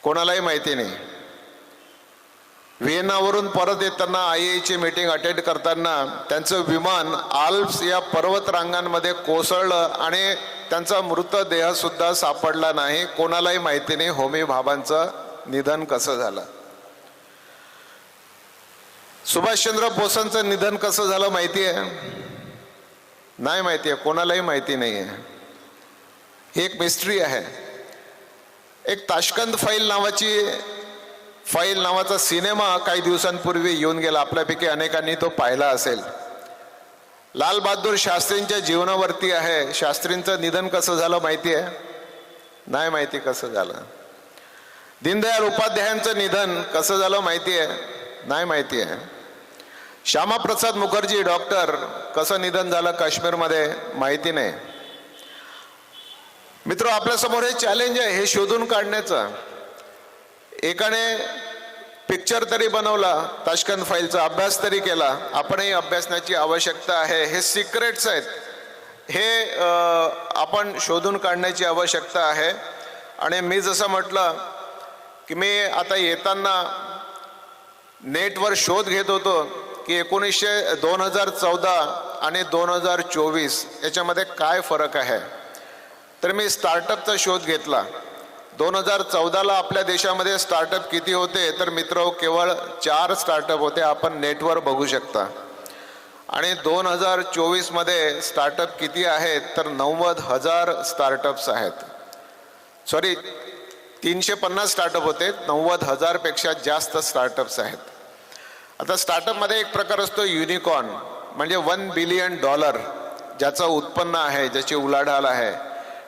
कोणालाही माहिती नाही. व्हिएन्नावरून परत येताना IAEAची मीटिंग अटेंड करताना त्यांचं विमान आल्प्स या पर्वतरांगांमध्ये कोसळलं आणि त्यांचा मृतदेह सुद्धा सापडला नाही. कोणालाही माहिती नाही होमी भाभांचं निधन कसं झालं. सुभाषचंद्र बोसांचं निधन कसं झालं माहिती आहे? नाही माहिती आहे, कोणालाही माहिती नाही आहे. ही एक मिस्ट्री आहे. एक ताशकंद फाईल नावाचा सिनेमा काही दिवसांपूर्वी येऊन गेला. आपल्यापैकी अनेकांनी तो पाहिला असेल. लाल बहादूर शास्त्रींच्या जीवनावरती आहे. शास्त्रींचं निधन कसं झालं माहिती आहे? नाही माहिती कसं झालं. दीनदयाळ उपाध्यायांचं निधन कसं झालं माहिती आहे? नाही माहिती आहे. श्यामाप्रसाद मुखर्जी डॉक्टर कसं निधन झालं काश्मीरमध्ये माहिती नाही. मित्र, आपल्यासमोर हे चॅलेंज आहे हे शोधून काढण्याचं. एकाने पिक्चर तरी बनवला, ताशकंद फाईलचा अभ्यास तरी केला. आपणही अभ्यासण्याची आवश्यकता आहे. हे सिक्रेट्स आहेत, हे आपण शोधून काढण्याची आवश्यकता आहे. आणि मी जसं म्हटलं की मी आता येताना नेटवर शोध घेत होतो की 2014 आणि 2024 याच्यामध्ये काय फरक आहे. तर मी स्टार्टअपचा शोध घेतला. 2014ला आपल्या देशामध्ये स्टार्टअप किती होते? तर मित्र, केवळ 4 स्टार्टअप होते. आपण नेटवर बघू शकता. आणि 2024 मध्ये स्टार्टअप किती आहेत? तर 90,000 स्टार्टअप्स आहेत. सॉरी, 350 स्टार्टअप होते, 90,000 पेक्षा जास्त स्टार्टअप्स आहेत. आता स्टार्टअपमध्ये एक प्रकार असतो युनिकॉर्न, म्हणजे $1 बिलियन ज्याचं उत्पन्न आहे, ज्याची उलाढाल आहे.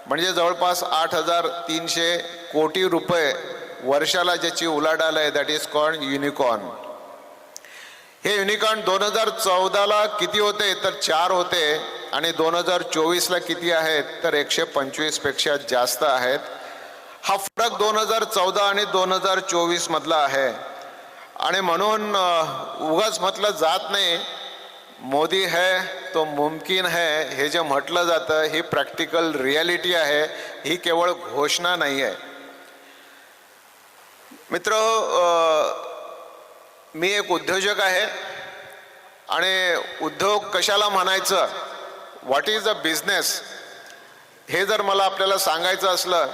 म्हणजे जवळपास 8,300 कोटी रुपये वर्षाला ज्याची उलाढाल आहे, दॅट इज कॉल्ड युनिकॉर्न. हे युनिकॉर्न 2014ला किती होते? तर 4 होते. आणि 2024ला किती आहेत? तर 125 पेक्षा जास्त आहेत. हा फरक 2014 आणि 2024 मधला आहे. आणि म्हणून उगाच म्हटलं जात नाही मोदी है तो मुमकिन है. हे जे म्हटलं जातं ही प्रॅक्टिकल रियालिटी आहे, ही केवळ घोषणा नाही आहे. मित्र, मी एक उद्योजक आहे. आणि उद्योग कशाला म्हणायचं, व्हॉट इज अ बिझनेस, हे जर मला आपल्याला सांगायचं असलं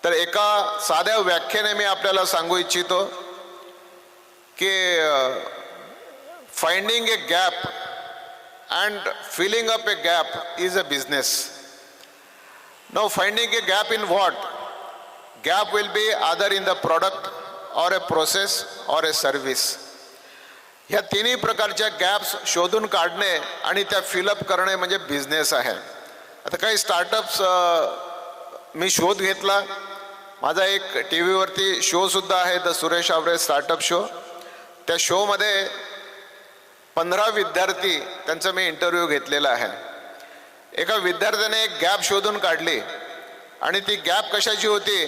तर एका साध्या व्याख्येने मी आपल्याला सांगू इच्छितो की finding a gap and filling up a gap is a business. Now, finding a gap in what? Gap will be either in the product or a process or a service. ह्या तिन्ही प्रकारच्या गॅप्स शोधून काढणे आणि त्या fill up करणे म्हणजे business आहे. आता काही स्टार्टअप्स मी शोध घेतला. माझा एक TV वरती शो सुद्धा आहे, the Suresh Aware startup show. त्या शोमध्ये 15 विद्यार्थी, त्यांचा मी इंटरव्ह्यू घेतलेला आहे. एका विद्यार्थ्याने एक गॅप शोधून काढली. आणि ती गॅप कशाची होती?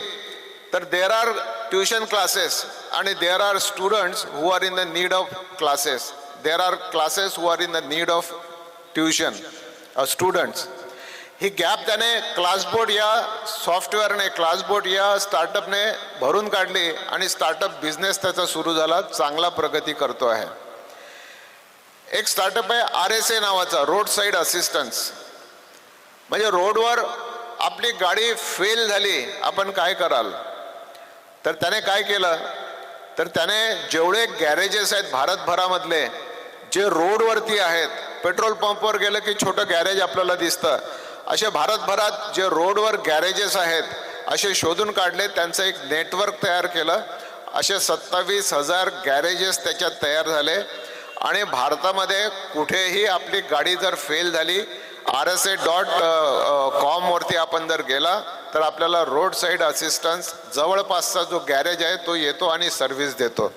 तर देर आर ट्युशन क्लासेस आणि there are students who are in the need of classes. There are classes who are in the need of tuition students. ही गॅप त्याने क्लासबोर्ड या सॉफ्टवेअरने, क्लासबोर्ड या स्टार्टअपने भरून काढली. आणि स्टार्टअप बिझनेस त्याचा सुरू झाला, चांगला प्रगती करतो आहे. एक स्टार्टअप आहे RSA नावाचा, रोड साईड असिस्टन्स. म्हणजे रोडवर आपली गाडी फेल झाली, आपण काय कराल? तर त्याने काय केलं? तर त्याने जेवढे गॅरेजेस आहेत भारतभरामधले, जे रोडवरती आहेत, पेट्रोल पंपवर गेलं की छोटं गॅरेज आपल्याला दिसतं, असे भारतभरात जे रोडवर गॅरेजेस आहेत असे शोधून काढले. त्यांचं एक नेटवर्क तयार केलं. असे 27,000 गॅरेजेस त्याच्यात तयार झाले. आणि भारतामध्ये कुठेही आपली गाडी जर फेल झाली, RSA.com वरती आपण जर गेला तर आपल्याला रोड साईड असिस्टन्स जवळपासचा जो गॅरेज आहे तो येतो आणि सर्व्हिस देतो.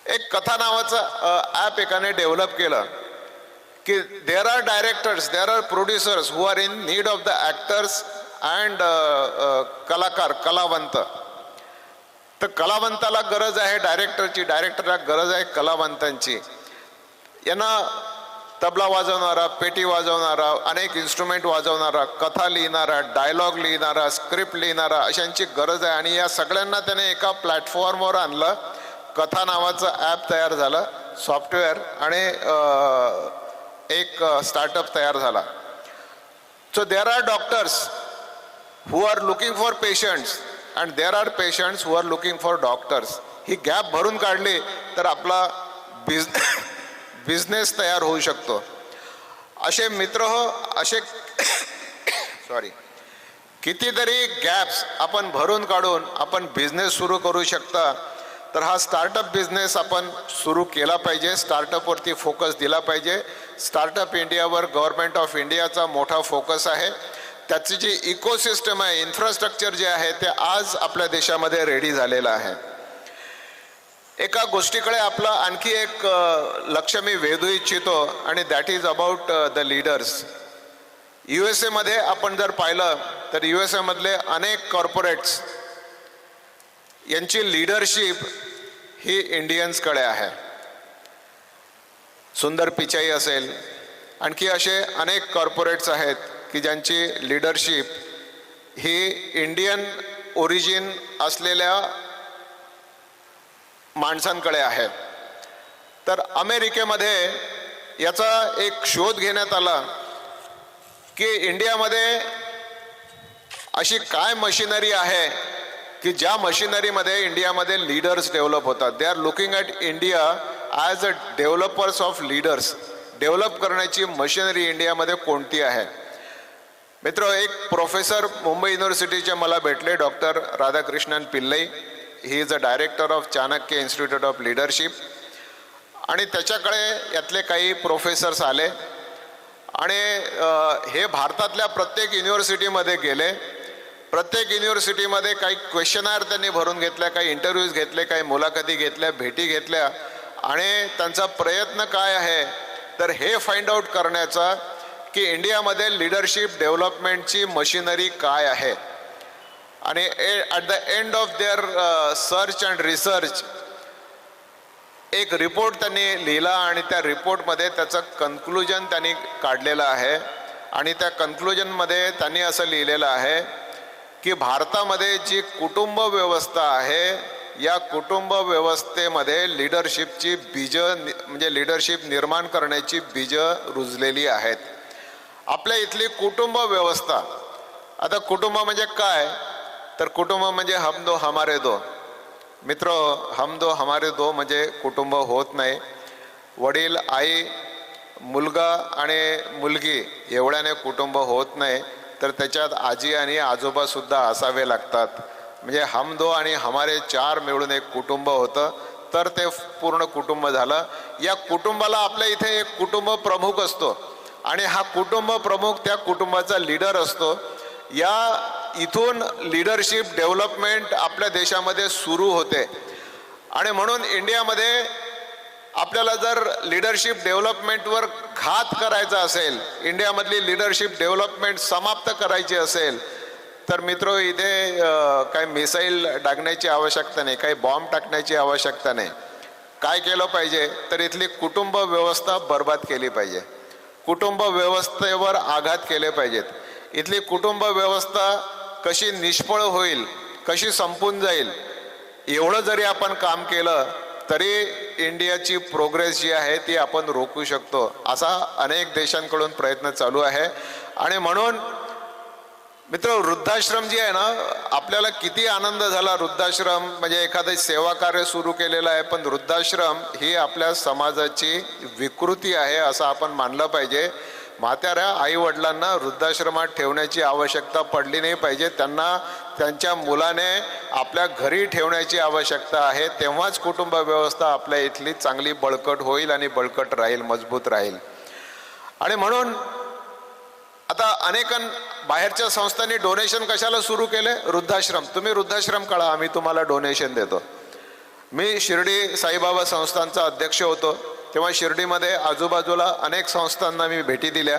एक कथा नावाचं ॲप एकाने डेव्हलप केलं की there are directors, there are producers who are in need of the actors and कलाकार, कलावंत. तर कलावंताला गरज आहे डायरेक्टरची, डायरेक्टरला गरज आहे कलावंतांची. यांना तबला वाजवणारा, पेटी वाजवणारा, अनेक इन्स्ट्रुमेंट वाजवणारा, कथा लिहिणारा, डायलॉग लिहिणारा, स्क्रिप्ट लिहिणारा अशांची गरज आहे. आणि या सगळ्यांना त्याने एका प्लॅटफॉर्मवर आणलं. कथा नावाचं ॲप तयार झालं, सॉफ्टवेअर, आणि एक स्टार्टअप तयार झाला. So there are doctors who are looking for patients and there are patients who are looking for doctors. ही गॅप भरून काढली तर आपला बिझनेस तयार होऊ शकतो. असे मित्र हो, असे सॉरी कितीतरी गॅप्स आपण भरून काढून आपण बिझनेस सुरू करू शकता. तर हा स्टार्टअप बिझनेस आपण सुरू केला पाहिजे. स्टार्टअपवरती फोकस दिला पाहिजे. स्टार्टअप इंडियावर गव्हर्नमेंट ऑफ इंडियाचा मोठा फोकस आहे. त्याची जी इकोसिस्टम आहे, इन्फ्रास्ट्रक्चर जे आहे ते आज आपल्या देशामध्ये रेडी झालेलं आहे. एका गोष्टीकडे आपलं आणखी एक लक्ष मी वेधू इच्छितो आणि that is about the leaders. USA मध्ये आपण जर पाहिलं तर USA मधले अनेक कॉर्पोरेट्स यांची लीडरशिप ही इंडियन्सकडे आहे. सुंदर पिचाई असेल, आणखी असे अनेक कॉर्पोरेट्स आहेत की ज्यांची लीडरशिप ही इंडियन ओरिजिन असलेल्या माणसांकडे आहे. तर अमेरिकेमध्ये याचा एक शोध घेण्यात आला की इंडियामध्ये अशी काय मशिनरी आहे की ज्या मशिनरीमध्ये इंडियामध्ये लीडर्स डेव्हलप होतात. They are looking at India as a developers of leaders. Develop करण्याची मशिनरी इंडियामध्ये कोणती आहे. मित्र, एक प्रोफेसर मुंबई युनिव्हर्सिटीचे मला भेटले, doctor Radhakrishnan Pillai. He is a director of Chanakya institute of leadership. आणि त्याच्याकडे यातले काही प्रोफेसर्स आले आणि हे भारतातल्या प्रत्येक युनिव्हर्सिटीमध्ये गेले. प्रत्येक युनिव्हर्सिटीमध्ये काही क्वेश्चनर त्यांनी भरून घेतल्या, काही इंटरव्ह्यूज घेतले, काही मुलाखती घेतल्या, भेटी घेतल्या. आणि त्यांचा प्रयत्न काय आहे तर हे फाइंड आउट करण्याचा की इंडियामध्ये लीडरशिप डेव्हलपमेंटची मशिनरी काय आहे. आणि at the end of their search and research एक रिपोर्ट त्यांनी लिहिला आणि त्या रिपोर्टमध्ये त्याचं कन्क्लुजन त्यांनी काढलेलं आहे. आणि त्या कन्क्लुजनमध्ये त्यांनी असं लिहिलेलं आहे की भारतामध्ये जी कुटुंब व्यवस्था आहे या कुटुंब व्यवस्थेमध्ये लीडरशिपची बीजं म्हणजे लीडरशिप निर्माण करण्याची बीजं रुजलेली आहेत. आपल्या इथली कुटुंब व्यवस्था, आता कुटुंब म्हणजे काय तर कुटुंब म्हणजे हम दो हमारे दो. मित्र, हम दो हमारे दो म्हणजे कुटुंब होत नाही. वडील, आई, मुलगा आणि मुलगी एवढ्याने कुटुंब होत नाही, तर त्याच्यात आजी आणि आजोबासुद्धा असावे लागतात. म्हणजे हम दो आणि हमारे चार मिळून एक कुटुंब होतं, तर ते पूर्ण कुटुंब झालं. या कुटुंबाला आपल्या इथे एक कुटुंब प्रमुख असतो आणि हा कुटुंब प्रमुख त्या कुटुंबाचा लीडर असतो. या इथून लीडरशिप डेव्हलपमेंट आपल्या देशामध्ये सुरू होते. आणि म्हणून इंडियामध्ये आपल्याला जर लीडरशिप डेव्हलपमेंटवर घात करायचा असेल, इंडियामधली लीडरशिप डेव्हलपमेंट समाप्त करायची असेल, तर मित्र इथे काही मिसाईल टाकण्याची आवश्यकता नाही, काही बॉम्ब टाकण्याची आवश्यकता नाही. काय केलं पाहिजे तर इथली कुटुंब व्यवस्था बर्बाद केली पाहिजे. कुटुंब व्यवस्थेवर आघात केले पाहिजेत. इथली कुटुंब व्यवस्था कशी निष्फळ होईल, कशी संपून जाईल, एवढं जरी आपण काम केलं तरी इंडियाची प्रोग्रेस जी आहे ती आपण रोखू शकतो. असा अनेक देशांकडून प्रयत्न चालू आहे. आणि म्हणून मित्र, वृद्धाश्रम जी आहे ना, आपल्याला किती आनंद झाला. वृद्धाश्रम म्हणजे एखादं सेवा कार्य सुरू केलेलं आहे, पण वृद्धाश्रम ही आपल्या समाजाची विकृती आहे असं आपण मानलं पाहिजे. म्हाताऱ्या आई वडिलांना वृद्धाश्रमात ठेवण्याची आवश्यकता पडली नाही पाहिजे. त्यांना त्यांच्या मुलाने आपल्या घरी ठेवण्याची आवश्यकता आहे. तेव्हाच कुटुंब व्यवस्था आपल्या इथली चांगली बळकट होईल आणि बळकट राहील, मजबूत राहील. आणि म्हणून आता अनेक बाहेरच्या संस्थांनी डोनेशन कशाला सुरू केले? वृद्धाश्रम. तुम्ही वृद्धाश्रम काढा, आम्ही तुम्हाला डोनेशन देतो. मी शिर्डी साईबाबा संस्थांचा अध्यक्ष होतो, तेव्हा शिर्डीमध्ये आजूबाजूला अनेक संस्थांना मी भेटी दिल्या.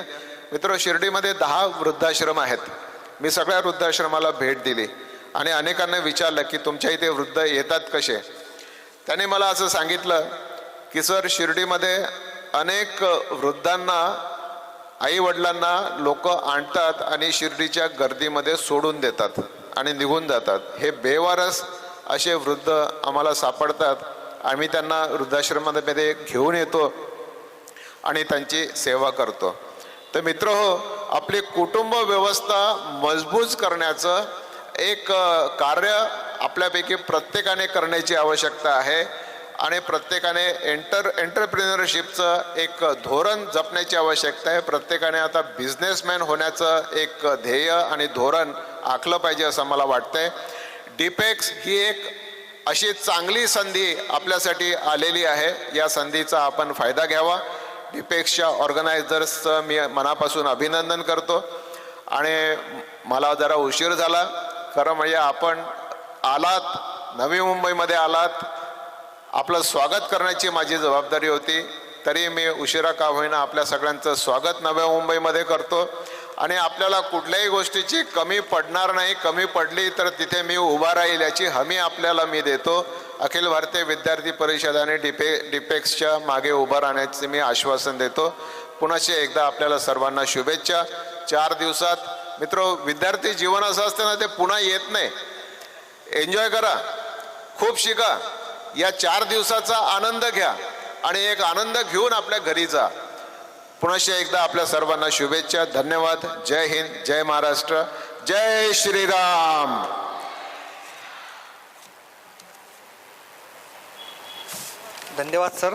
मित्र, शिर्डीमध्ये 10 वृद्धाश्रम आहेत. मी सगळ्या वृद्धाश्रमाला भेट दिली आणि अनेकांना विचारलं की तुमच्या इथे वृद्ध येतात कसे. त्यांनी मला असं सांगितलं की सर, शिर्डीमध्ये अनेक वृद्धांना, आई वडिलांना लोक आणतात आणि शिर्डीच्या गर्दीमध्ये सोडून देतात आणि निघून जातात. हे बेवारस असे वृद्ध आम्हाला सापडतात. आम्ही त्यांना वृद्धाश्रमामध्ये घेऊन येतो आणि त्यांची सेवा करतो. तर मित्रहो, आपली कुटुंब व्यवस्था मजबूत करण्याचं एक कार्य आपल्यापैकी प्रत्येकाने करण्याची आवश्यकता आहे आणि प्रत्येकाने एंटरप्रिनरशिपचं एक धोरण जपण्याची आवश्यकता आहे. प्रत्येकाने आता बिझनेसमॅन होण्याचं एक ध्येय आणि धोरण आखलं पाहिजे असं मला वाटतंय. डिपेक्स ही एक अशी चांगली संधी आपल्यासाठी आलेली आहे. या संधीचा आपण फायदा घ्यावा. डिपेक्सच्या ऑर्गनायझर्सचं मी मनापासून अभिनंदन करतो. आणि मला जरा उशीर झाला खरं म्हणजे, आपण आलात, नवी मुंबईमध्ये आलात, आपलं स्वागत करण्याची माझी जबाबदारी होती. तरी मी उशिरा का होईना आपल्या सगळ्यांचं स्वागत नव्या मुंबईमध्ये करतो. आणि आपल्याला कुठल्याही गोष्टीची कमी पडणार नाही. कमी पडली तर तिथे मी उभा राहील याची हमी आपल्याला मी देतो. अखिल भारतीय विद्यार्थी परिषद आणि डिपेक्सच्या मागे उभं राहण्याचे मी आश्वासन देतो. पुन्हा एकदा आपल्याला सर्वांना शुभेच्छा. 4 दिवसात मित्र, विद्यार्थी जीवन असं असतं ना, ते पुन्हा येत नाही. एन्जॉय करा, खूप शिका, या 4 दिवसाचा आनंद घ्या आणि एक आनंद घेऊन आपल्या घरी जा. पुन्हा एकदा आपल्या सर्वांना शुभेच्छा. धन्यवाद. जय हिंद, जय महाराष्ट्र, जय श्रीराम. धन्यवाद sir.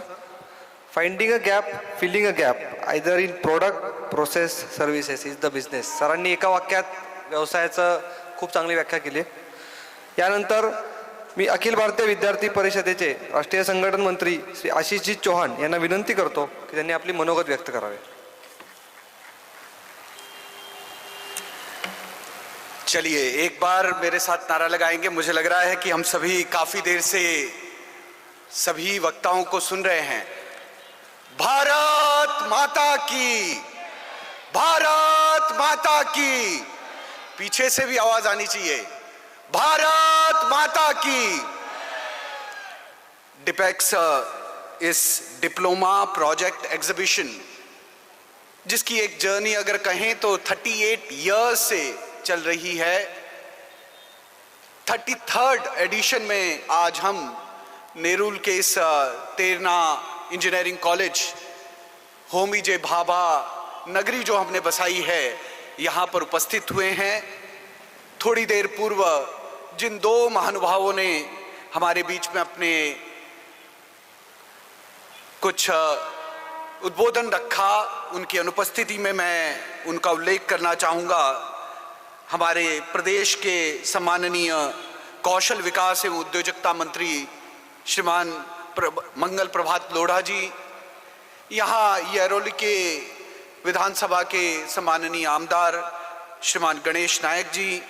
Finding a gap, filling a gap, either in product, process, services is the business. सरांनी एका वाक्यात व्यवसायाचं खूप चांगली व्याख्या केली. यानंतर मी अखिल भारतीय विद्यार्थी परिषदेचे राष्ट्रीय संघटन मंत्री श्री आशिषजी चौहान यांना विनंती करतो की त्यांनी आपली मनोगत व्यक्त करावे. चलिए एक बार मेरे साथ नारा लगाएंगे. मुझे लग रहा है कि हम सभी काफी देर से सभी वक्ताओं को सुन रहे हैं. भारत माता की, भारत माता की. पीछे से भी आवाज आनी चाहिए. भारत माता की. डिपेक्स इस डिप्लोमा प्रोजेक्ट एग्जीबिशन, जिसकी एक जर्नी अगर कहें तो 38 इयर्स से चल रही है. 33rd एडिशन में आज हम नेरुल के इस तेरना इंजीनियरिंग कॉलेज, होमी जे भाभा नगरी जो हमने बसाई है, यहाँ पर उपस्थित हुए हैं. थोड़ी देर पूर्व जिन 2 महानुभावों ने हमारे बीच में अपने कुछ उद्बोधन रखा, उनकी अनुपस्थिति में मैं उनका उल्लेख करना चाहूँगा. हमारे प्रदेश के सम्माननीय कौशल विकास एवं उद्योजकता मंत्री श्रीमान मंगल प्रभात लोढ़ा जी, यहाँ यरोली के विधानसभा के सम्माननीय आमदार श्रीमान गणेश नायक जी,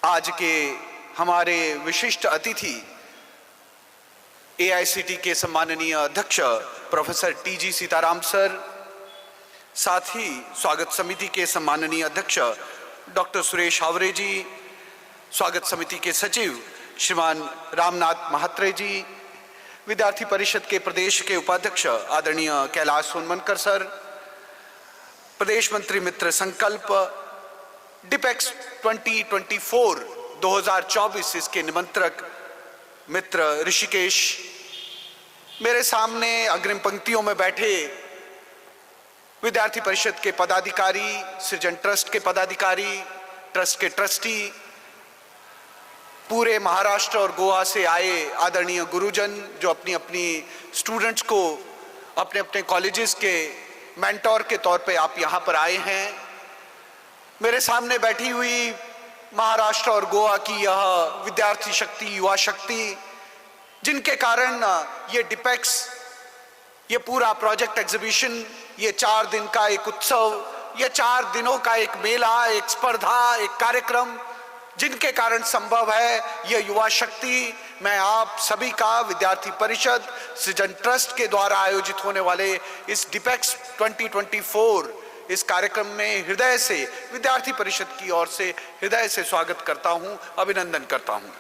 आज के हमारे विशिष्ट अतिथि AICT के सम्माननीय अध्यक्ष प्रोफेसर TG सीताराम सर, साथ ही स्वागत समिति के सम्माननीय अध्यक्ष डॉक्टर सुरेश हावरे जी, स्वागत समिति के सचिव श्रीमान रामनाथ महात्रे जी, विद्यार्थी परिषद के प्रदेश के उपाध्यक्ष आदरणीय कैलाश सोनमनकर सर, प्रदेश मंत्री मित्र संकल्प, डिपेक्स 2024 इसके निमंत्रक मित्र ऋषिकेश, मेरे सामने अग्रिम पंक्तियों में बैठे विद्यार्थी परिषद के पदाधिकारी, सृजन ट्रस्ट के पदाधिकारी, ट्रस्ट के ट्रस्टी, पूरे महाराष्ट्र और गोवा से आए आदरणीय गुरुजन जो अपनी अपनी स्टूडेंट्स को अपने अपने कॉलेजेस के मेंटोर के तौर पे आप यहाँ पर आए हैं. मेरे सामने बैठी हुई महाराष्ट्र और गोवा की यह विद्यार्थी शक्ति, युवा शक्ति, जिनके कारण ये डिपेक्स, ये पूरा प्रोजेक्ट एग्जीबिशन, ये 4 दिन का एक उत्सव, ये 4 दिनों का एक मेला, एक स्पर्धा, एक कार्यक्रम, जिनके कारण संभव है. ये युवा शक्ति, मैं आप सभी का विद्यार्थी परिषद सृजन ट्रस्ट के द्वारा आयोजित होने वाले इस डिपेक्स 2024 इस कार्यक्रम में हृदय से विद्यार्थी परिषद की ओर से हृदय से स्वागत करता हूं, अभिनंदन करता हूं.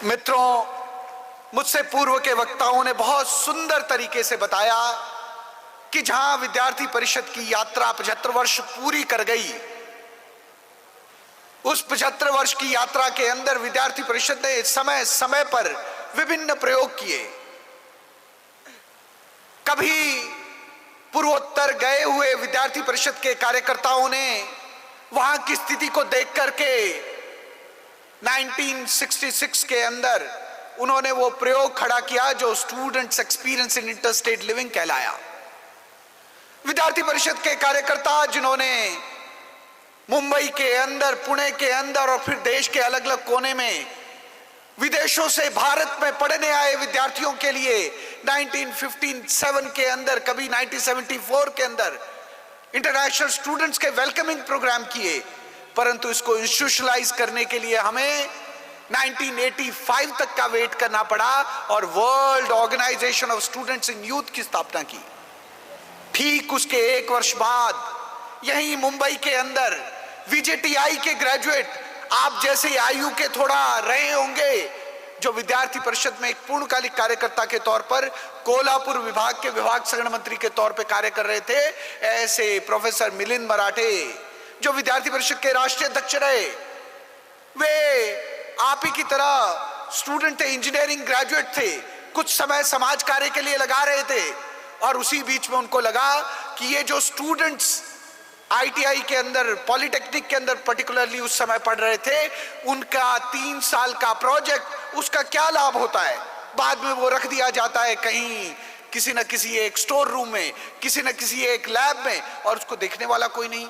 मित्रों, मुझसे पूर्व के वक्ताओं ने बहुत सुंदर तरीके से बताया कि जहां विद्यार्थी परिषद की यात्रा 75 वर्ष पूरी कर गई, उस 75 वर्ष की यात्रा के अंदर विद्यार्थी परिषद ने समय समय पर विभिन्न प्रयोग किए। कभी पूर्वोत्तर गए हुए विद्यार्थी परिषद के कार्यकर्ताओं ने वहां की स्थिति को देख करके 1966 के अंदर उन्होंने वो प्रयोग खड़ा किया जो students experience in inter state living कहलाया। विद्यार्थी परिषद के कार्यकर्ता जिन्होंने मुंबई के अंदर, पुणे के अंदर और फिर देश के अलग अलग कोने में विदेशों से भारत में पढ़ने आए विद्यार्थियों के लिए 1957 के अंदर, कभी 1974 के अंदर इंटरनेशनल स्टूडेंट्स के वेलकमिंग प्रोग्राम किए, परंतु इसको इंस्टीट्यूशनलाइज करने के लिए हमें 1985 तक का वेट करना पड़ा और world organisation of students in youth की स्थापना की। ठीक उसके एक वर्ष बाद यहीं मुंबई के अंदर VJTI के ग्रेजुएट, आप जैसे आयु के थोड़ा रहे होंगे, जो विद्यार्थी परिषद में एक पूर्णकालिक कार्यकर्ता के तौर पर कोल्हापुर विभाग के विभाग संगठन मंत्री के तौर पर कार्य कर रहे थे, ऐसे प्रोफेसर मिलिंद मराठे जो विद्यार्थी परिषद के राष्ट्रीय अध्यक्ष रहे, वे आप ही की तरह स्टूडेंट थे, इंजीनियरिंग ग्रेजुएट थे, कुछ समय समाज कार्य के लिए लगा रहे थे और उसी बीच में उनको लगा कि ये जो स्टूडेंट्स ITI के अंदर, पॉलिटेक्निक के अंदर पर्टिकुलरली उस समय पढ़ रहे थे, उनका 3 साल का प्रोजेक्ट, उसका क्या लाभ होता है? बाद में वो रख दिया जाता है कहीं किसी न किसी एक स्टोर रूम में, किसी न किसी एक लैब में, और उसको देखने वाला कोई नहीं।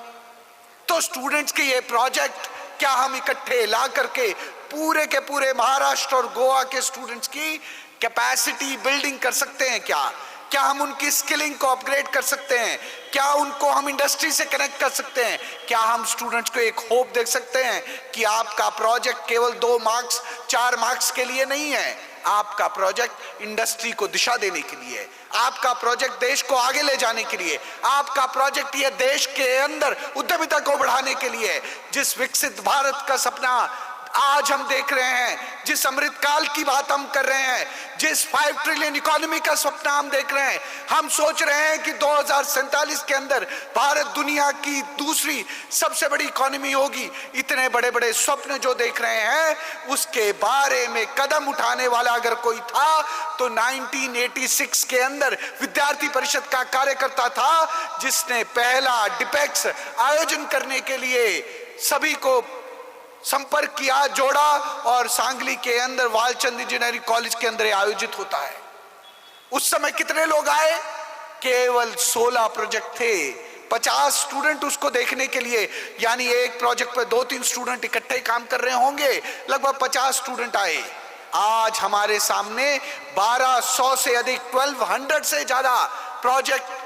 तो स्टूडेंट्स के ये प्रोजेक्ट क्या हम इकट्ठे ला करके पूरे के पूरे महाराष्ट्र और गोवा के स्टूडेंट्स की कैपेसिटी बिल्डिंग कर सकते हैं क्या? क्या हम उनकी स्किलिंग को अपग्रेड कर सकते हैं? क्या उनको हम इंडस्ट्री से कनेक्ट कर सकते हैं? क्या हम स्टूडेंट्स को एक होप दे सकते हैं कि आपका प्रोजेक्ट केवल 2 मार्क्स 4 मार्क्स के लिए नहीं है, आपका प्रोजेक्ट इंडस्ट्री को दिशा देने के लिए, आपका प्रोजेक्ट देश को आगे ले जाने के लिए, आपका प्रोजेक्ट ये देश के अंदर उद्यमिता को बढ़ाने के लिए, जिस विकसित भारत का सपना आज हम देख रहे हैं, जिस अमृत काल की बात हम कर रहे हैं, जिस 5 ट्रिलियन इकोनॉमी का सपना हम देख रहे हैं, हम सोच रहे हैं कि 2047 के अंदर भारत दुनिया की दूसरी सबसे बड़ी इकोनॉमी होगी। इतने बड़े बड़े स्वप्न जो देख रहे हैं, उसके बारे में कदम उठाने वाला अगर कोई था तो 1986 के अंदर विद्यार्थी परिषद का कार्यकर्ता था, जिसने पहला डिपेक्स आयोजन करने के लिए सभी को संपर्क किया, जोड़ा, और सांगली के अंदर वालचंद इंजीनियरिंग कॉलेज के अंदर आयोजित होता है। उस समय कितने लोग आए? केवल 16 प्रोजेक्ट थे, 50 स्टूडेंट उसको देखने के लिए, यानी एक प्रोजेक्ट पे 2-3 स्टूडेंट इकट्ठे काम कर रहे होंगे, लगभग 50 स्टूडेंट आए। आज हमारे सामने 1200 से अधिक, 1200 से ज्यादा प्रोजेक्ट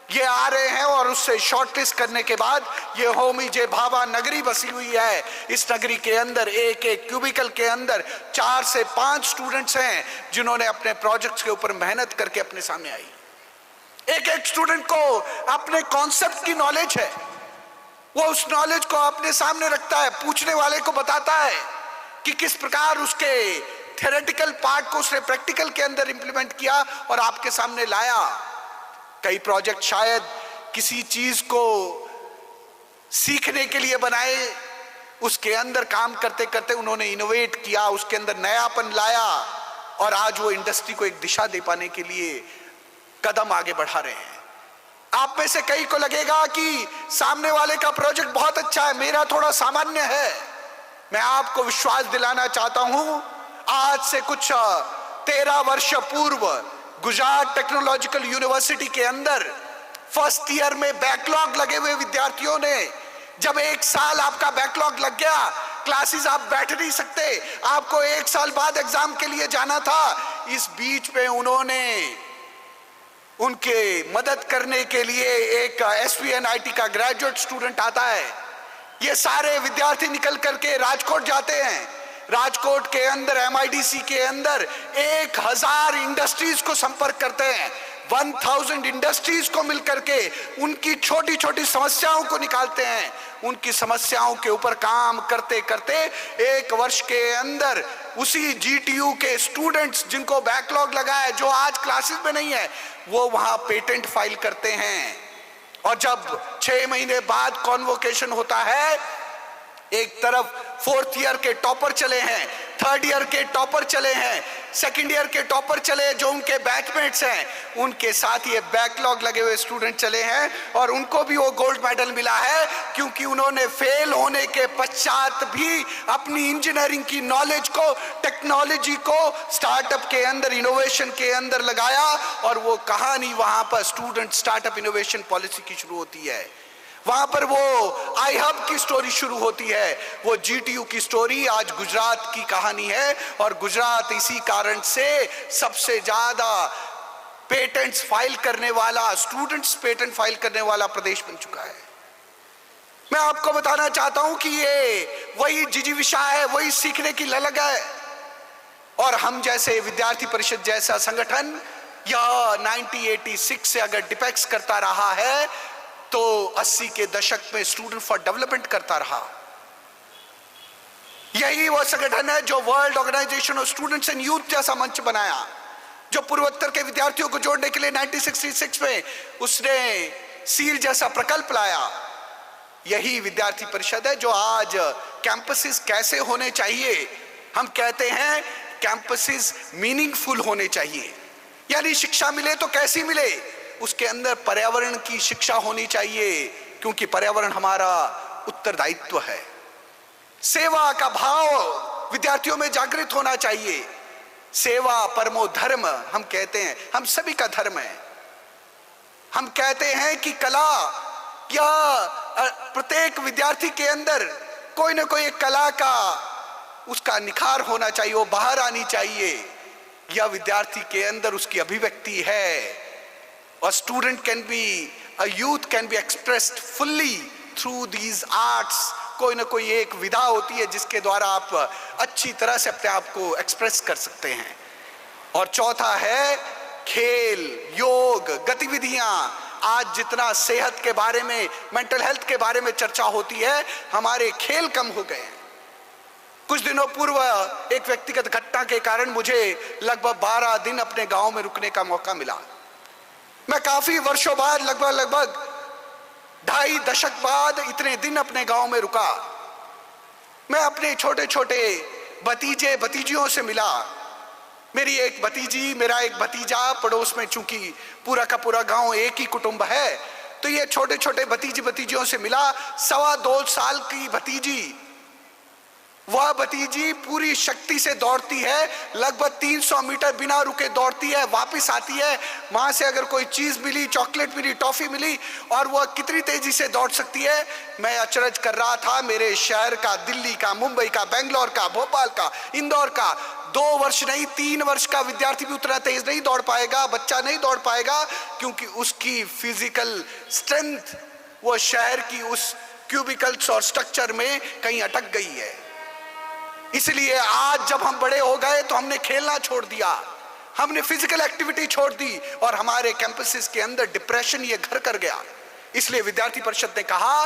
ये आ रहे हैं और उससे शॉर्टलिस्ट करने के बाद ये होमी जे भाभा नगरी बसी हुई है। इस नगरी के अंदर एक एक क्यूबिकल के अंदर 4 से 5 स्टूडेंट्स हैं जिन्होंने अपने प्रोजेक्ट्स के ऊपर मेहनत करके अपने सामने आई। एक एक स्टूडेंट को अपने कॉन्सेप्ट की नॉलेज है, वो उस नॉलेज को अपने सामने रखता है, पूछने वाले को बताता है कि किस प्रकार उसके थ्योरेटिकल पार्ट को उसने प्रैक्टिकल के अंदर इंप्लीमेंट किया और आपके सामने लाया। कई प्रोजेक्ट शायद किसी चीज को सीखने के लिए बनाए, उसके अंदर काम करते करते उन्होंने इनोवेट किया, उसके अंदर नयापन लाया और आज वो इंडस्ट्री को एक दिशा दे पाने के लिए कदम आगे बढ़ा रहे हैं। आप में से कई को लगेगा कि सामने वाले का प्रोजेक्ट बहुत अच्छा है, मेरा थोड़ा सामान्य है। मैं आपको विश्वास दिलाना चाहता हूं, आज से कुछ 13 वर्ष पूर्व गुजरात टेक्नोलॉजिकल यूनिवर्सिटी के अंदर फर्स्ट ईयर में बैकलॉग लगे हुए विद्यार्थियों ने, जब 1 साल आपका बैकलॉग लग गया, क्लासेस आप बैठ नहीं सकते, आपको 1 साल बाद एग्जाम के लिए जाना था, इस बीच में उन्होंने उनके मदद करने के लिए एक SVNIT का ग्रेजुएट स्टूडेंट आता है। ये सारे विद्यार्थी निकल करके राजकोट जाते हैं। राजकोट के अंदर MIDC के अंदर 1000 इंडस्ट्रीज को संपर्क करते हैं। 1000 इंडस्ट्रीज को मिलकर के उनकी छोटी छोटी समस्याओं को निकालते हैं। उनकी समस्याओं के ऊपर काम करते करते 1 वर्ष के अंदर उसी GTU के स्टूडेंट्स जिनको बैकलॉग लगा है, जो आज क्लासेस में नहीं है, वो वहां पेटेंट फाइल करते हैं। और जब 6 महीने बाद कॉन्वोकेशन होता है, एक तरफ 4th ईयर के टॉपर चले हैं, 3rd ईयर के टॉपर चले हैं, 2nd ईयर के टॉपर चले जो उनके बैचमेट्स हैं, उनके साथ ये बैकलॉग लगे हुए स्टूडेंट चले हैं और उनको भी वो गोल्ड मेडल मिला है, क्योंकि उन्होंने फेल होने के पश्चात भी अपनी इंजीनियरिंग की नॉलेज को, टेक्नोलॉजी को स्टार्टअप के अंदर, इनोवेशन के अंदर लगाया। और वो कहानी वहां पर स्टूडेंट स्टार्टअप इनोवेशन पॉलिसी की शुरू होती है। वहां पर वो iHub की स्टोरी शुरू होती है, वो GTU की स्टोरी आज गुजरात की कहानी है। और गुजरात इसी कारण से सबसे ज्यादा पेटेंट्स फाइल करने वाला, स्टूडेंट्स पेटेंट फाइल करने वाला प्रदेश बन चुका है। मैं आपको बताना चाहता हूं कि ये वही जिजीविषा है, वही सीखने की ललक है। और हम जैसे विद्यार्थी परिषद जैसा संगठन यह 1986 से अगर डिपेक्स करता रहा है तो 80 के दशक में स्टूडेंट फॉर डेवलपमेंट करता रहा। यही वो संगठन है जो world organisation of students and youth जैसा मंच बनाया, जो पूर्वोत्तर के विद्यार्थियों को जोड़ने के लिए 1966 में उसने सील जैसा प्रकल्प लाया। यही विद्यार्थी परिषद है जो आज कैंपसेस कैसे होने चाहिए, हम कहते हैं कैंपसेस मीनिंगफुल होने चाहिए। यानी शिक्षा मिले तो कैसी मिले, उसके अंदर पर्यावरण की शिक्षा होनी चाहिए, क्योंकि पर्यावरण हमारा उत्तरदायित्व है। सेवा का भाव विद्यार्थियों में जागृत होना चाहिए। सेवा परमो धर्म हम कहते हैं, हम सभी का धर्म है। हम कहते हैं कि कला या प्रत्येक विद्यार्थी के अंदर कोई ना कोई एक कला का उसका निखार होना चाहिए, वो बाहर आनी चाहिए। यह विद्यार्थी के अंदर उसकी अभिव्यक्ति है। A student can be, a youth can be expressed fully through these arts. कोई ना कोई एक विधा होती है जिसके द्वारा आप अच्छी तरह से अपने आप को एक्सप्रेस कर सकते हैं। और चौथा है खेल, योग, गतिविधियां। आज जितना सेहत के बारे में, मेंटल हेल्थ के बारे में चर्चा होती है, हमारे खेल कम हो गए हैं। कुछ दिनों पूर्व एक व्यक्तिगत घटना के कारण मुझे लगभग 12 दिन अपने गांव में रुकने का मौका मिला। मैं काफी वर्षों बाद, लगभग 2.5 दशक बाद इतने दिन अपने गांव में रुका। मैं अपने छोटे छोटे भतीजे भतीजियों से मिला। मेरी एक भतीजी, मेरा एक भतीजा, पड़ोस में चूंकि पूरा का पूरा गांव एक ही कुटुंब है, तो ये छोटे छोटे भतीजे भतीजियों से मिला। 2.25 साल की भतीजी, वह भतीजी पूरी शक्ति से दौड़ती है, लगभग 300 मीटर बिना रुके दौड़ती है, वापस आती है। वहां से अगर कोई चीज मिली, चॉकलेट मिली, टॉफी मिली, और वह कितनी तेजी से दौड़ सकती है। मैं अचरज कर रहा था, मेरे शहर का, दिल्ली का, मुंबई का, बेंगलोर का, भोपाल का, इंदौर का 2 वर्ष नहीं 3 वर्ष का विद्यार्थी भी उतना तेज नहीं दौड़ पाएगा, बच्चा नहीं दौड़ पाएगा, क्योंकि उसकी फिजिकल स्ट्रेंथ वो शहर की उस क्यूबिकल्स और स्ट्रक्चर में कहीं अटक गई है। इसलिए आज जब हम बड़े हो गए तो हमने खेलना छोड़ दिया, हमने फिजिकल एक्टिविटी छोड़ दी, और हमारे कैंपसेस के अंदर डिप्रेशन ये घर कर गया। इसलिए विद्यार्थी परिषद ने कहा,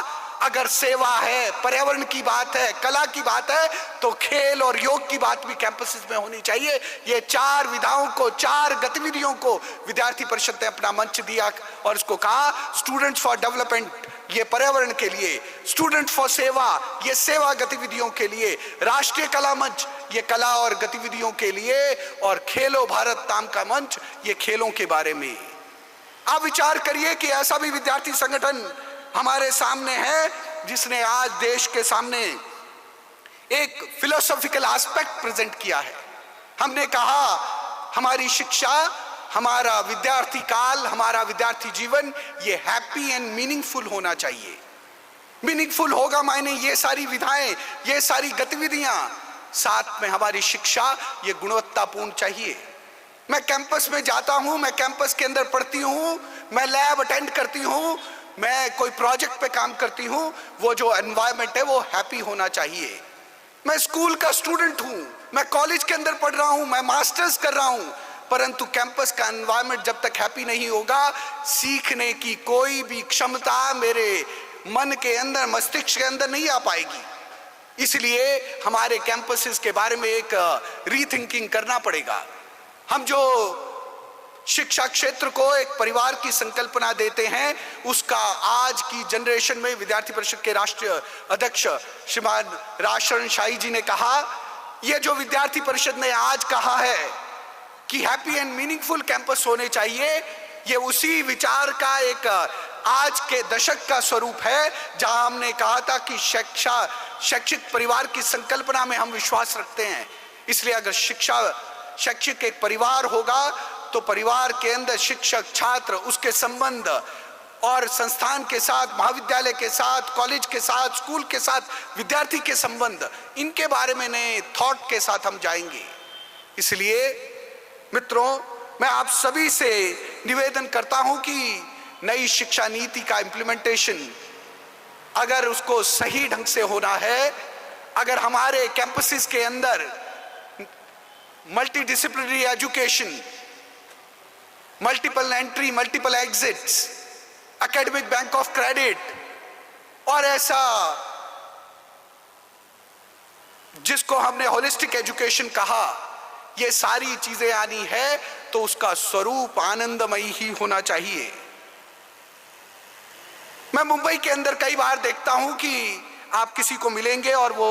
अगर सेवा है, पर्यावरण की बात है, कला की बात है, तो खेल और योग की बात भी कैंपसेस में होनी चाहिए। ये 4 विधाओं को, 4 गतिविधियों को विद्यार्थी परिषद ने अपना मंच दिया और इसको कहा स्टूडेंट्स फॉर डेवलपमेंट, ये पर्यावरण के लिए, स्टूडेंट फॉर सेवा, ये सेवा गतिविधियों के लिए, राष्ट्रीय कला मंच, ये कला और गतिविधियों के लिए, और खेलो भारत नाम का मंच, ये खेलों के बारे में। आप विचार करिए कि ऐसा भी विद्यार्थी संगठन हमारे सामने है जिसने आज देश के सामने एक फिलोसॉफिकल एस्पेक्ट प्रेजेंट किया है। हमने कहा हमारी शिक्षा, हमारा विद्यार्थी काल, हमारा विद्यार्थी जीवन ये हैप्पी एंड मीनिंगफुल होना चाहिए। मीनिंगफुल होगा मायने ये सारी विधाएं, ये सारी गतिविधियां, साथ में हमारी शिक्षा ये गुणवत्तापूर्ण चाहिए। मैं कैंपस में जाता हूं, मैं कैंपस के अंदर पढ़ती हूं, मैं लैब अटेंड करती हूं, मैं कोई प्रोजेक्ट पे काम करती हूं, वो जो एनवायरनमेंट है वो हैप्पी होना चाहिए। मैं स्कूल का स्टूडेंट हूं, मैं कॉलेज के अंदर पढ़ रहा हूं, मैं मास्टर्स कर रहा हूं, परंतु कैंपस का एनवायरनमेंट जब तक हैप्पी नहीं होगा, सीखने की कोई भी क्षमता मेरे मन के अंदर, मस्तिष्क के अंदर नहीं आ पाएगी। इसलिए हमारे कैंपसेस के बारे में एक रीथिंकिंग करना पड़ेगा। हम जो शिक्षा क्षेत्र को एक परिवार की संकल्पना देते हैं, उसका आज की जनरेशन में विद्यार्थी परिषद के राष्ट्रीय अध्यक्ष श्रीमान राजशरण शाही जी ने कहा, यह जो विद्यार्थी परिषद ने आज कहा है कि हैप्पी एंड मीनिंगफुल कैंपस होने चाहिए, ये उसी विचार का एक आज के दशक का स्वरूप है, जहां हमने कहा था कि शैक्षिक परिवार की संकल्पना में हम विश्वास रखते हैं। इसलिए अगर शैक्षिक एक परिवार होगा तो परिवार के अंदर शिक्षक, छात्र, उसके संबंध और संस्थान के साथ, महाविद्यालय के साथ, कॉलेज के साथ, स्कूल के साथ, विद्यार्थी के संबंध, इनके बारे में नए थॉट के साथ हम जाएंगे। इसलिए मित्रों, मैं आप सभी से निवेदन करता हूं कि नई शिक्षा नीति का इम्प्लीमेंटेशन अगर उसको सही ढंग से होना है, अगर हमारे कैंपसेस के अंदर multi disciplinary education, multiple entry, multiple exits, academic bank of credit और ऐसा जिसको हमने होलिस्टिक एजुकेशन कहा, ये सारी चीजें आनी है तो उसका स्वरूप आनंदमयी ही होना चाहिए। मैं मुंबई के अंदर कई बार देखता हूं कि आप किसी को मिलेंगे और वो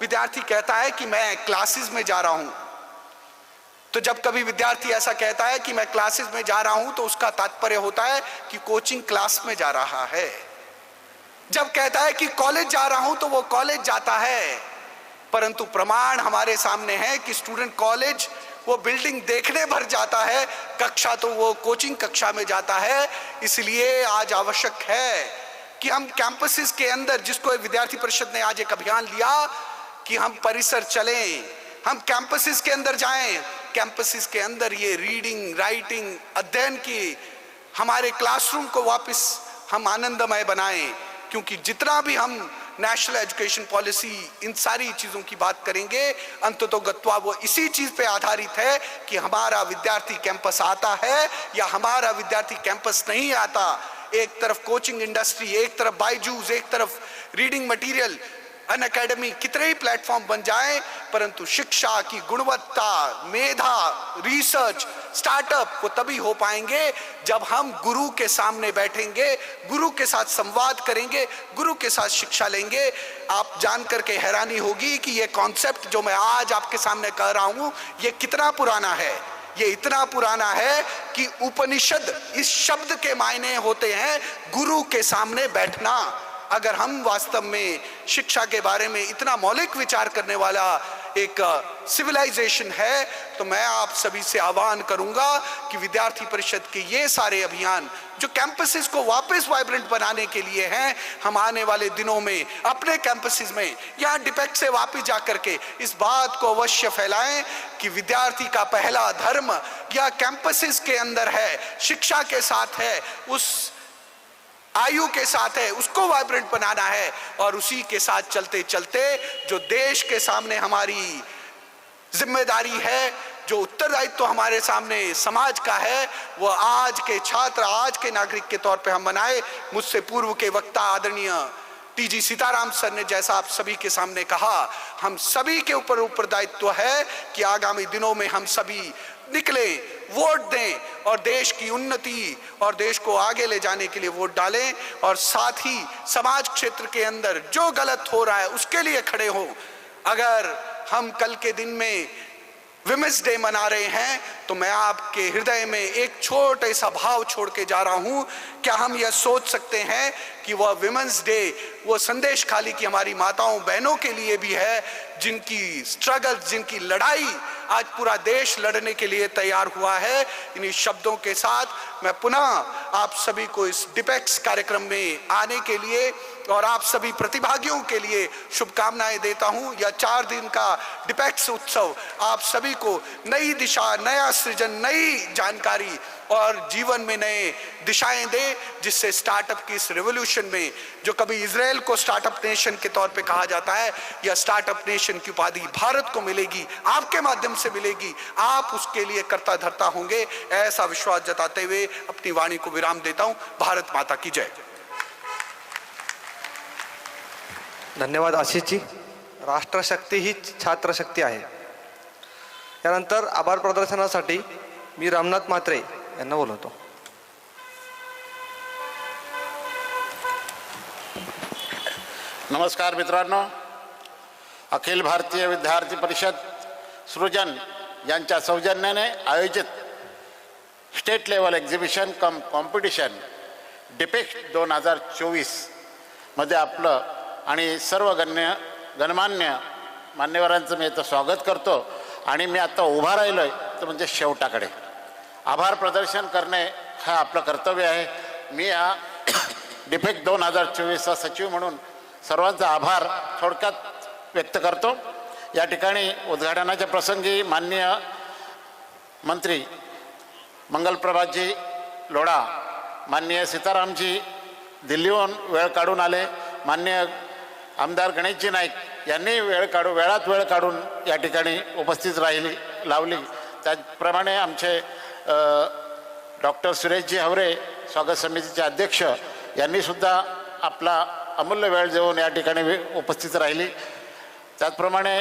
विद्यार्थी कहता है कि मैं क्लासेस में जा रहा हूं। तो जब कभी विद्यार्थी ऐसा कहता है कि मैं क्लासेस में जा रहा हूं, तो उसका तात्पर्य होता है कि कोचिंग क्लास में जा रहा है। जब कहता है कि कॉलेज जा रहा हूं, तो वो कॉलेज जाता है, परंतु प्रमाण हमारे सामने है कि स्टूडेंट कॉलेज वो बिल्डिंग देखने भर जाता है, कक्षा तो वो कोचिंग कक्षा में जाता है। इसलिए आज आवश्यक है कि हम कैंपसेस के अंदर, जिसको विद्यार्थी परिषद ने आज एक अभियान लिया कि हम परिसर चलें, हम कैंपसेस के अंदर जाएं, कैंपसेस के अंदर ये रीडिंग, राइटिंग, अध्ययन की हमारे क्लासरूम को वापस हम आनंदमय बनाएं। क्योंकि जितना भी हम नेशनल एजुकेशन पॉलिसी, इन सारी चीजों की बात करेंगे, अंततोगत्वा वो इसी चीज पे आधारित है कि हमारा विद्यार्थी कैंपस आता है या हमारा विद्यार्थी कैंपस नहीं आता। एक तरफ कोचिंग इंडस्ट्री, एक तरफ बायजूस, एक तरफ रीडिंग मटेरियल, अन अकेडमी, कितने ही प्लेटफॉर्म बन जाएं, परंतु शिक्षा की गुणवत्ता, मेधा, रिसर्च, स्टार्टअप वो तभी हो पाएंगे जब हम गुरु के सामने बैठेंगे, गुरु के साथ संवाद करेंगे, गुरु के साथ शिक्षा लेंगे। आप जान करके हैरानी होगी कि ये कॉन्सेप्ट जो मैं आज आपके सामने कह रहा हूं, ये कितना पुराना है। ये इतना पुराना है कि उपनिषद, इस शब्द के मायने होते हैं गुरु के सामने बैठना। अगर हम वास्तव में शिक्षा के बारे में इतना मौलिक विचार करने वाला एक सिविलाइजेशन है, तो मैं आप सभी से आह्वान करूंगा कि विद्यार्थी परिषद के ये सारे अभियान जो कैंपसेस को वापस वाइब्रेंट बनाने के लिए हैं, हम आने वाले दिनों में अपने कैंपसेस में या डिपेक्ट से वापस जाकर के इस बात को अवश्य फैलाएं कि विद्यार्थी का पहला धर्म या कैंपसेस के अंदर है, शिक्षा के साथ है, उस आयु के साथ है, उसको वाइब्रेंट बनाना है। और उसी के साथ चलते चलते जो देश के सामने हमारी जिम्मेदारी है, जो उत्तरदायित्व हमारे सामने समाज का है, वो आज के छात्र, आज के नागरिक के तौर पे हम बनाए। मुझसे पूर्व के वक्ता आदरणीय टी.जी. सीताराम सर ने जैसा आप सभी के सामने कहा, हम सभी के ऊपर उत्तरदायित्व है कि आगामी दिनों में हम सभी निकले, वोट दें और देश की उन्नति और देश को आगे ले जाने के लिए वोट डालें, और साथ ही समाज क्षेत्र के अंदर जो गलत हो रहा है उसके लिए खड़े हों। अगर हम कल के दिन में विमेंस डे मना रहे हैं, तो मैं आपके हृदय में एक छोटे सा भाव छोड़ के जा रहा हूं। क्या हम यह सोच सकते हैं कि वह विमेंस डे वो संदेश खाली कि हमारी माताओं बहनों के लिए भी है, जिनकी स्ट्रगल, जिनकी लड़ाई आज पूरा देश लड़ने के लिए तैयार हुआ है। इन्हीं शब्दों के साथ मैं पुनः आप सभी को इस डिपेक्स कार्यक्रम में आने के लिए और आप सभी प्रतिभागियों के लिए शुभकामनाएं देता हूं। यह 4 दिन का डिपेक्स उत्सव आप सभी को नई दिशा, नया सृजन, नई जानकारी और जीवन में नए दिशाएं दे, जिससे स्टार्टअप की इस रेवोल्यूशन में जो कभी इजराइल को स्टार्टअप नेशन के तौर पे कहा जाता है, या स्टार्टअप नेशन की उपाधि भारत को मिलेगी, आपके माध्यम से मिलेगी। आप उसके लिए करता धरता होंगे, ऐसा विश्वास जताते हुए अपनी वाणी को विराम देता हूं। भारत माता की जय। धन्यवाद आशिषजी. राष्ट्रशक्ती ही छात्रशक्ती आहे. यानंतर आभार प्रदर्शनासाठी मी रामनाथ म्हात्रे यांना बोलवतो. नमस्कार मित्रांनो, अखिल भारतीय विद्यार्थी परिषद सृजन यांच्या सौजन्याने आयोजित स्टेट लेवल एक्झिबिशन कम कॉम्पिटिशन डिपेक्ट 2024 मध्ये आपलं आणि सर्व गणमान्य मान्यवरांचं मी इथं स्वागत करतो. आणि मी आता उभा राहिलो आहे तर म्हणजे शेवटाकडे आभार प्रदर्शन करणे हा आपलं कर्तव्य आहे. मी हा डिफेक्ट 2024चा सचिव म्हणून सर्वांचा आभार थोडक्यात व्यक्त करतो. या ठिकाणी उद्घाटनाच्या प्रसंगी माननीय मंत्री मंगलप्रभाजी लोढा, माननीय सीतारामजी दिल्लीहून वेळ काढून आले, माननीय आमदार गणेशजी नाईक यांनी वेळात वेळ काढून या ठिकाणी उपस्थित लावली. त्याचप्रमाणे आमचे डॉक्टर सुरेशजी हवरे, स्वागत समितीचे अध्यक्ष, यांनीसुद्धा आपला अमूल्य वेळ देऊन या ठिकाणी उपस्थित राहिली. त्याचप्रमाणे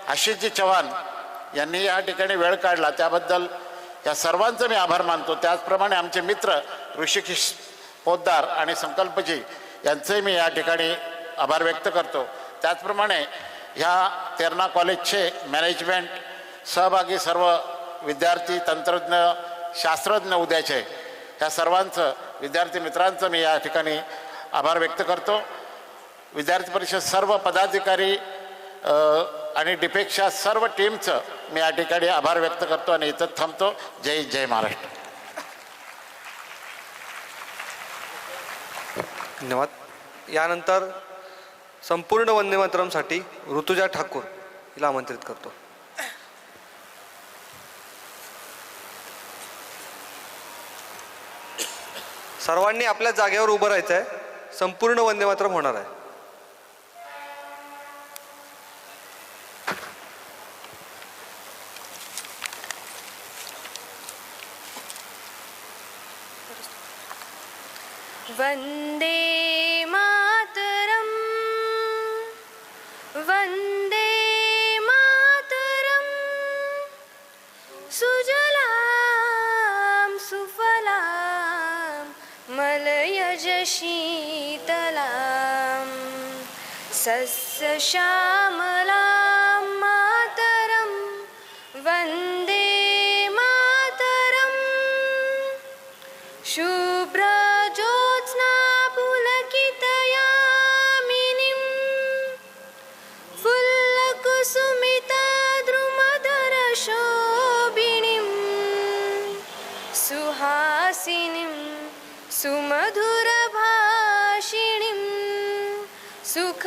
आशिषजी चव्हाण यांनी या ठिकाणी वेळ काढला, त्याबद्दल या सर्वांचं मी आभार मानतो. त्याचप्रमाणे आमचे मित्र ऋषिकेश पोद्दार आणि संकल्पजी यांचेही मी या ठिकाणी आभार व्यक्त करतो. त्याचप्रमाणे ह्या तेरणा कॉलेजचे मॅनेजमेंट सहभागी सर्व विद्यार्थी, तंत्रज्ञ, शास्त्रज्ञ उद्याचे, ह्या सर्वांचं, विद्यार्थी मित्रांचं मी या ठिकाणी आभार व्यक्त करतो. विद्यार्थी परिषद सर्व पदाधिकारी आणि डिफेक्टच्या सर्व टीमचं मी या ठिकाणी आभार व्यक्त करतो आणि इथं थांबतो. जय हिंद, जय महाराष्ट्र. धन्यवाद. यानंतर संपूर्ण वंदे मातरमसाठी ऋतुजा ठाकूर हिला आमंत्रित करतो. सर्वांनी आपल्या जागेवर उभं राहायचं आहे. संपूर्ण वंदे मातरम होणार आहे. वन्दे मातरम् वन्दे मातरम् सुजलां सुफलां मलयज शीतलां सस्यश्यामलां मातरं वन्दे मातरम् शुभ्र सुहासिनीं सुमधुरभाषिणीं सुख